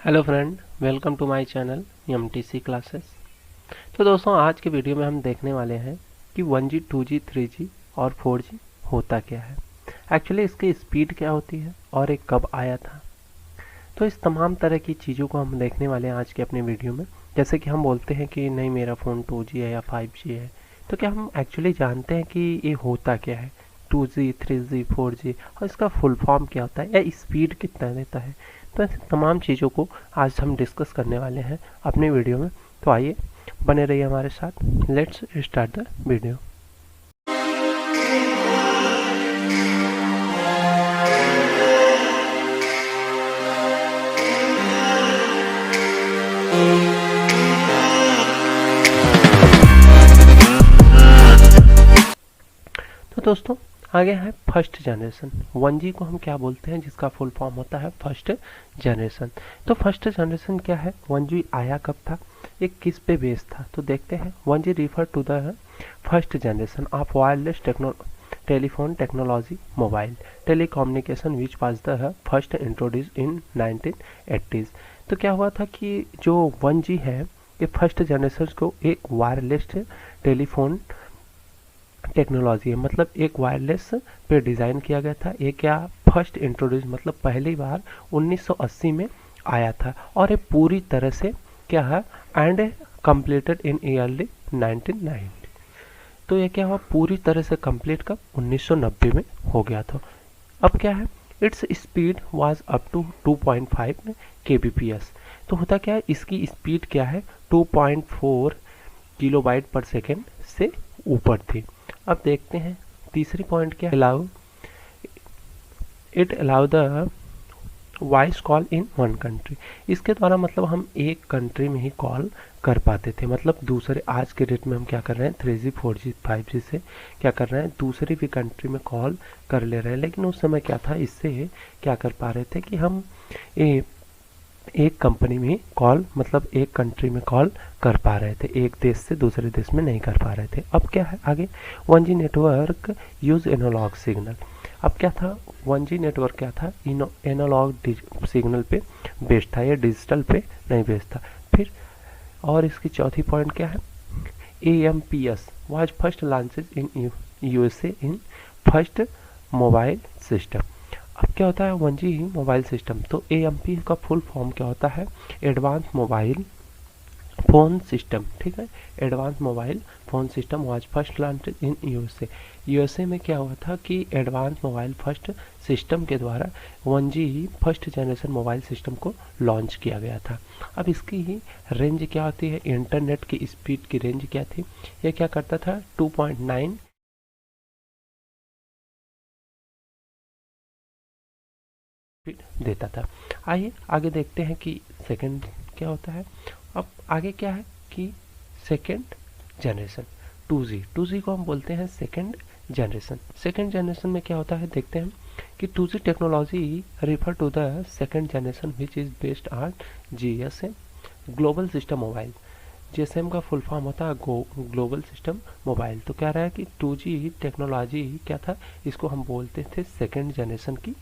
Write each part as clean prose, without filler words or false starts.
Hello friend, welcome to my channel MTC classes. तो दोस्तों, आज के वीडियो में हम देखने वाले हैं कि 1G, 2G, 3G और 4G होता क्या है, एक्चुअली इसकी स्पीड क्या होती है और ये कब आया था। तो इस तमाम तरह की चीज़ों को हम देखने वाले हैं आज के अपने वीडियो में। जैसे कि हम बोलते हैं कि नहीं, मेरा फ़ोन 2G है या 5G है, तो क्या हम एक्चुअली जानते हैं कि ये होता क्या है, 2G, 3G, 4G, और इसका फुल फॉर्म क्या होता है या स्पीड कितना देता है। तो ऐसे तमाम चीज़ों को आज हम डिस्कस करने वाले हैं अपने वीडियो में। तो आइए, बने रहिए हमारे साथ। Let's start the video. तो दोस्तों, आगे है फर्स्ट जनरेशन। 1G को हम क्या बोलते हैं, जिसका फुल फॉर्म होता है फर्स्ट जनरेशन। तो फर्स्ट जनरेशन क्या है, 1G आया कब था, ये किस पे बेस्ड था, तो देखते हैं। 1G refer to the first generation of wireless telephone technology mobile telecommunication which was the first introduce in 1980s। तो क्या हुआ था कि जो 1G है, ये फर्स्ट जनरेशन को एक वायरलेस टेलीफोन टेक्नोलॉजी है, मतलब एक वायरलेस पे डिज़ाइन किया गया था। ये क्या, फर्स्ट इंट्रोड्यूस मतलब पहली बार 1980 में आया था, और ये पूरी तरह से क्या है, एंड कंप्लीटेड इन ईयरली 1990। तो ये क्या हुआ, पूरी तरह से कंप्लीट कब, 1990 में हो गया था। अब क्या है, its speed was up to 2.5 kbps। तो होता क्या है, इसकी स्पीड क्या है, 2.4 किलोबाइट पर सेकेंड से ऊपर थी। अब देखते हैं तीसरी पॉइंट क्या, allow the voice call in one country. इसके द्वारा मतलब हम एक कंट्री में ही कॉल कर पाते थे, मतलब दूसरे, आज के डेट में हम क्या कर रहे हैं, 3G, 4G, 5G से क्या कर रहे हैं, दूसरी भी कंट्री में कॉल कर ले रहे हैं। लेकिन उस समय क्या था, इससे क्या कर पा रहे थे कि हम एक कंपनी में कॉल, मतलब एक कंट्री में कॉल कर पा रहे थे, एक देश से दूसरे देश में नहीं कर पा रहे थे। अब क्या है आगे, 1G network use analogue signal. अब क्या था, 1G नेटवर्क क्या था, एनालॉग सिग्नल पे बेस्ड था, ये डिजिटल पे नहीं बेस्ड था। फिर और इसकी चौथी पॉइंट क्या है, AMPS was first launches in USA in first mobile system. अब क्या होता है 1G मोबाइल सिस्टम, तो AMP का फुल फॉर्म क्या होता है, एडवांस मोबाइल फोन सिस्टम। ठीक है, advance mobile phone system was first launch in USA में क्या हुआ था कि एडवांस मोबाइल फर्स्ट सिस्टम के द्वारा 1G first generation mobile system को लॉन्च किया गया था। अब इसकी ही रेंज क्या होती है, इंटरनेट की स्पीड की रेंज क्या थी, ये क्या करता था, 2.9 देता था। आइए आगे देखते हैं कि सेकंड क्या होता है। अब आगे क्या है कि सेकंड जनरेशन 2G को हम बोलते हैं सेकंड जनरेशन। सेकंड जनरेशन में क्या होता है, देखते हैं कि 2G technology refer to the second generation which is based on GSM global system mobile. GSM का फुल फॉर्म होता है ग्लोबल सिस्टम मोबाइल। तो क्या रहा है कि 2G टेक्नोलॉजी क्या था, इसको हम बोलते थे सेकंड जनरेशन की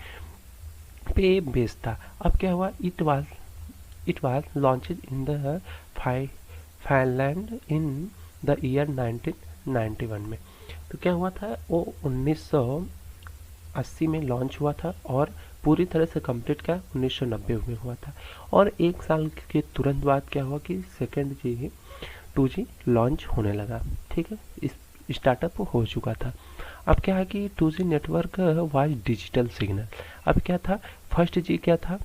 पे बेस्ड था। अब क्या हुआ, it was launched in the Finland in the year 1991 में। तो क्या हुआ था, वो 1980 में लॉन्च हुआ था और पूरी तरह से कंप्लीट क्या 1990 में हुआ था। और एक साल के तुरंत बाद क्या हुआ कि सेकेंड जी 2G लॉन्च होने लगा। ठीक है, इस स्टार्टअप हो चुका था। अब क्या है कि 2G network was digital signal. अब क्या था, फर्स्ट जी क्या था,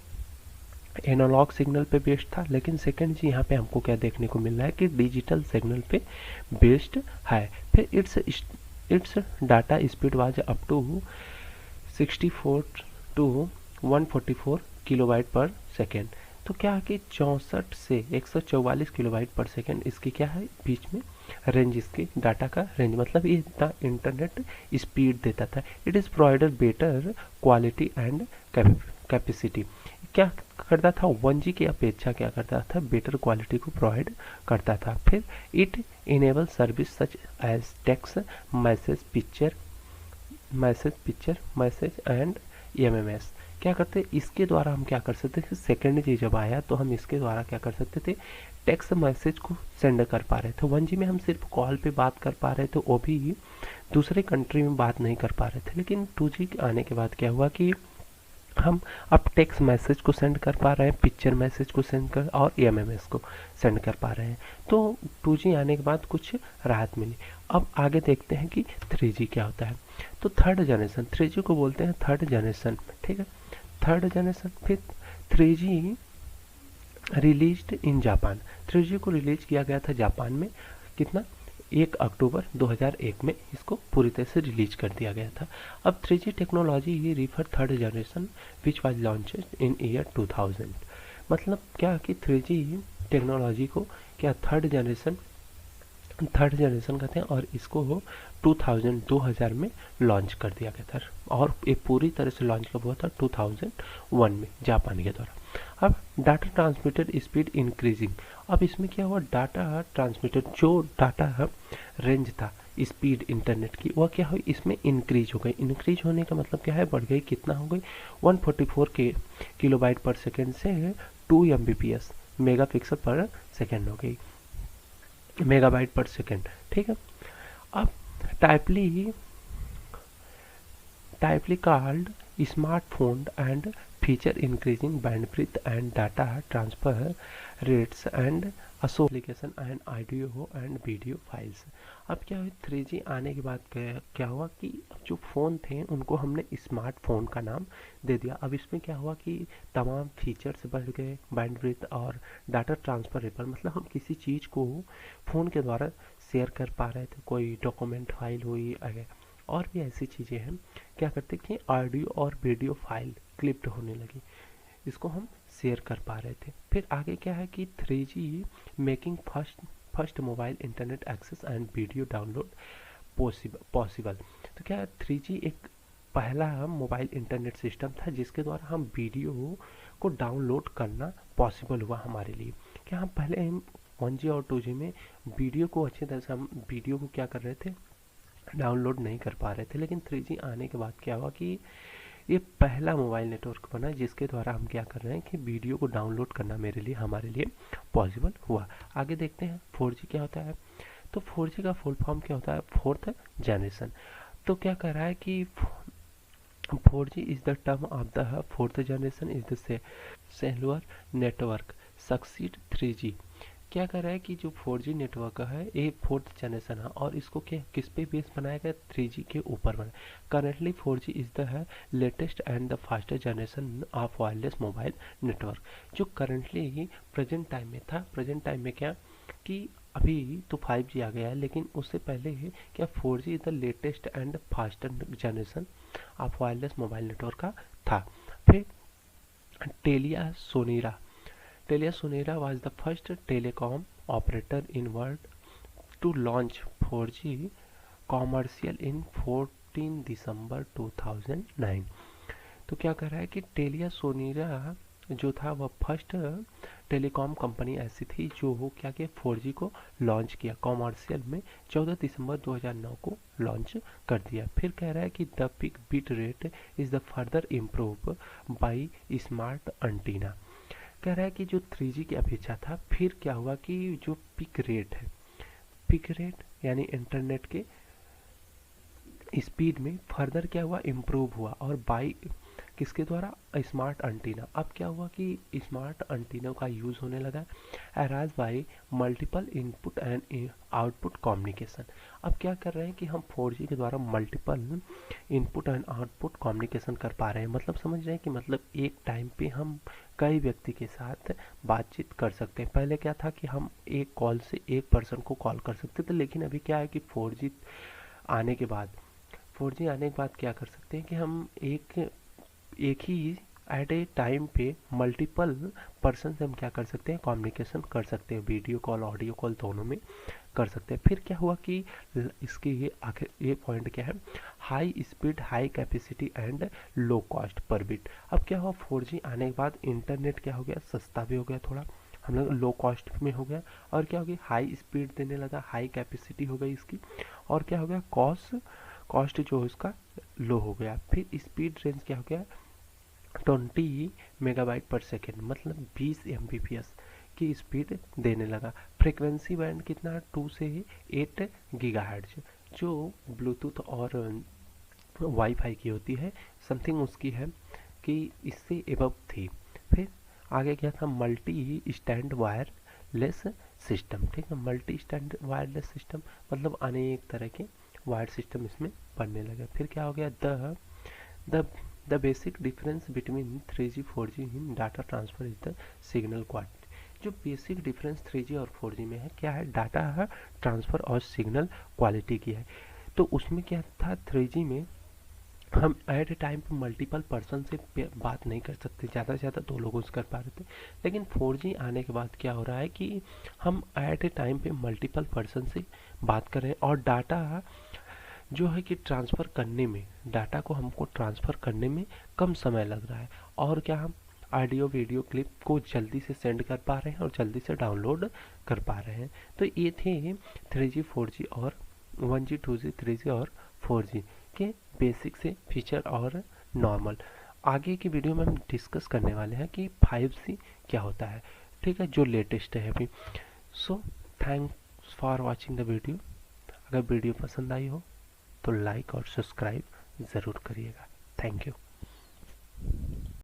एनालॉग सिग्नल पे बेस्ड था, लेकिन सेकंड जी यहाँ पे हमको क्या देखने को मिल रहा है कि डिजिटल सिग्नल पे बेस्ड है। फिर its data speed was up to 64 to 144 kilobyte per second. तो क्या है कि 64 से 144 किलोबाइट पर सेकेंड इसकी क्या है, बीच में रेंज, इसकी डाटा का रेंज, मतलब ये इतना इंटरनेट स्पीड देता था। It is provided better quality and capacity. क्या करता था, 1G की अपेक्षा क्या करता था, बेटर क्वालिटी को प्रोवाइड करता था। फिर it enable service such as text message, picture message and MMS क्या करते, इसके द्वारा हम क्या कर सकते थे, सेकेंड जी जब आया तो हम इसके द्वारा क्या कर सकते थे, टेक्स्ट मैसेज को सेंड कर पा रहे थे। 1G में हम सिर्फ कॉल पे बात कर पा रहे थे, वो भी दूसरे कंट्री में बात नहीं कर पा रहे थे। लेकिन 2G आने के बाद क्या हुआ कि हम अब टेक्स्ट मैसेज को सेंड कर पा रहे हैं, पिक्चर मैसेज को सेंड कर और MMS को सेंड कर पा रहे हैं। तो 2G आने के बाद कुछ राहत मिली। अब आगे देखते हैं कि 3G क्या होता है। तो थर्ड जनरेशन, 3G को बोलते हैं थर्ड जनरेशन, ठीक है, थर्ड जनरेशन। फिर 3G released in Japan, 3G को रिलीज किया गया था जापान में, कितना, 1 अक्टूबर 2001 में इसको पूरी तरह से रिलीज कर दिया गया था। अब 3G technology refer third generation which was launched in year 2000, मतलब क्या कि 3G टेक्नोलॉजी को क्या थर्ड जनरेशन कहते हैं और इसको 2000 में लॉन्च कर दिया गया था और ये पूरी तरह से लॉन्च कब हुआ था, 2001 में जापान के द्वारा। अब डाटा ट्रांसमिटर स्पीड इंक्रीजिंग, अब इसमें क्या हुआ, डाटा ट्रांसमिटर जो डाटा रेंज था स्पीड इंटरनेट की वह क्या हुई, इसमें इंक्रीज हो गई। इंक्रीज होने का मतलब क्या है, बढ़ गई, कितना हो गई, 144 किलोबाइट पर सेकेंड से 2 MBPS मेगा पिक्सल पर सेकेंड हो गई, मेगाबाइट पर सेकेंड, ठीक है। अब typically called smartphone and feature increasing bandwidth and data transfer rates and application and audio and video files. अब क्या हुआ, 3G आने के बाद क्या हुआ कि जो फ़ोन थे उनको हमने स्मार्टफोन का नाम दे दिया। अब इसमें क्या हुआ कि तमाम फीचर्स बढ़ गए, बैंडविड्थ और डाटा ट्रांसफर रेट, मतलब हम किसी चीज़ को फ़ोन के द्वारा शेयर कर पा रहे थे, कोई डॉक्यूमेंट फाइल हुई और भी ऐसी चीज़ें हैं, क्या करते कि ऑडियो और वीडियो फाइल क्लिप्ड होने लगी, इसको हम शेयर कर पा रहे थे। फिर आगे क्या है कि 3G making first mobile internet access and video download possible. तो क्या है, 3G एक पहला मोबाइल इंटरनेट सिस्टम था जिसके द्वारा हम वीडियो को डाउनलोड करना पॉसिबल हुआ हमारे लिए। क्या हम पहले 1G और 2G में वीडियो को अच्छी तरह से हम वीडियो को क्या कर रहे थे, डाउनलोड नहीं कर पा रहे थे। लेकिन 3G आने के बाद क्या हुआ कि ये पहला मोबाइल नेटवर्क बना जिसके द्वारा हम क्या कर रहे हैं कि वीडियो को डाउनलोड करना हमारे लिए पॉसिबल हुआ। आगे देखते हैं 4G क्या होता है। तो 4G का फुल फॉर्म क्या होता है, फोर्थ जनरेशन। तो क्या कर रहा है कि 4G is the term of the fourth generation is the cellular network succeed 3G। क्या कर रहा है कि जो 4G नेटवर्क है ये फोर्थ जनरेशन है और इसको क्या किस पे बेस बनाया गया, 3G के ऊपर बना। Currently 4G is the latest and the fastest generation of wireless mobile network, जो करंटली प्रेजेंट टाइम में था। प्रेजेंट टाइम में क्या कि अभी तो 5G आ गया है, लेकिन उससे पहले क्या 4G is the latest and fastest generation of wireless mobile network का था। फिर टेलिया सोनेरा was the first telecom operator in world to launch 4G commercial in 14 दिसंबर 2009। तो क्या कर रहा है कि टेलिया सोनेरा जो था वह फर्स्ट टेलीकॉम कंपनी ऐसी थी जो क्या किया 4G को लॉन्च किया कॉमर्शियल में 14 दिसंबर 2009 को लॉन्च कर दिया। फिर कह रहा है कि the peak bit rate is the further improve by smart antenna. कह रहा है कि जो 3G की अपेक्षा था, फिर क्या हुआ कि जो पिक रेट यानी इंटरनेट के स्पीड में फर्दर क्या हुआ, इम्प्रूव हुआ और बाई किसके द्वारा, स्मार्ट एंटीना। अब क्या हुआ कि स्मार्ट एंटीना का यूज होने लगा eras by multiple input and output communication. अब क्या कर रहे हैं कि हम 4G के द्वारा multiple input and output communication कर पा रहे हैं। मतलब समझ रहे हैं कि मतलब एक टाइम पे हम कई व्यक्ति के साथ बातचीत कर सकते हैं। पहले क्या था कि हम एक कॉल से एक पर्सन को कॉल कर सकते थे, लेकिन अभी क्या है कि 4G आने के बाद क्या कर सकते हैं कि हम एक ही एट ए टाइम पे मल्टीपल पर्सन से हम क्या कर सकते हैं, कम्युनिकेशन कर सकते हैं, वीडियो कॉल ऑडियो कॉल दोनों में कर सकते हैं। फिर क्या हुआ कि इसके ये पॉइंट क्या है, high speed high capacity and low cost per bit. अब क्या हुआ 4G आने के बाद इंटरनेट क्या हो गया, सस्ता भी हो गया, थोड़ा हम लोग लो कॉस्ट में हो गया और क्या हो गया, हाई स्पीड देने लगा, हाई कैपेसिटी हो गई इसकी और क्या हो गया, कॉस्ट जो है इसका लो हो गया। फिर स्पीड रेंज क्या हो गया, 20 मेगाबाइट पर सेकेंड मतलब 20 Mbps की स्पीड देने लगा। फ्रिक्वेंसी बैंड कितना 2 से 8 गीगाहर्ट्ज, जो ब्लूटूथ और वाईफाई की होती है समथिंग उसकी है कि इससे एबव थी। फिर आगे क्या था, मल्टी स्टैंड वायरलेस सिस्टम। ठीक है, मल्टी स्टैंड वायरलेस सिस्टम मतलब अनेक तरह के वायर सिस्टम इसमें बनने लगे। फिर क्या हो गया, the the basic difference between 3G 4G in data transfer is the signal quality. जो बेसिक डिफरेंस 3G और 4G में है क्या है, डाटा ट्रांसफर और सिग्नल क्वालिटी की है। तो उसमें क्या था, 3G में हम एट ए टाइम पे मल्टीपल पर्सन से बात नहीं कर सकते, ज़्यादा से ज़्यादा 2 लोगों से कर पा रहे थे। लेकिन 4G आने के बाद क्या हो रहा है कि हम एट ए टाइम पे मल्टीपल पर्सन से बात कर रहे हैं, और डाटा जो है कि ट्रांसफ़र करने में, डाटा को हमको ट्रांसफ़र करने में कम समय लग रहा है। और क्या, हम ऑडियो वीडियो क्लिप को जल्दी से सेंड कर पा रहे हैं और जल्दी से डाउनलोड कर पा रहे हैं। तो ये थे 3G 4G और 1G 2G 3G और 4G के बेसिक से फीचर और नॉर्मल। आगे की वीडियो में हम डिस्कस करने वाले हैं कि 5G क्या होता है, ठीक है, जो लेटेस्ट है अभी। So thanks for watching the video. अगर वीडियो पसंद आई हो तो लाइक और सब्सक्राइब ज़रूर करिएगा। Thank you.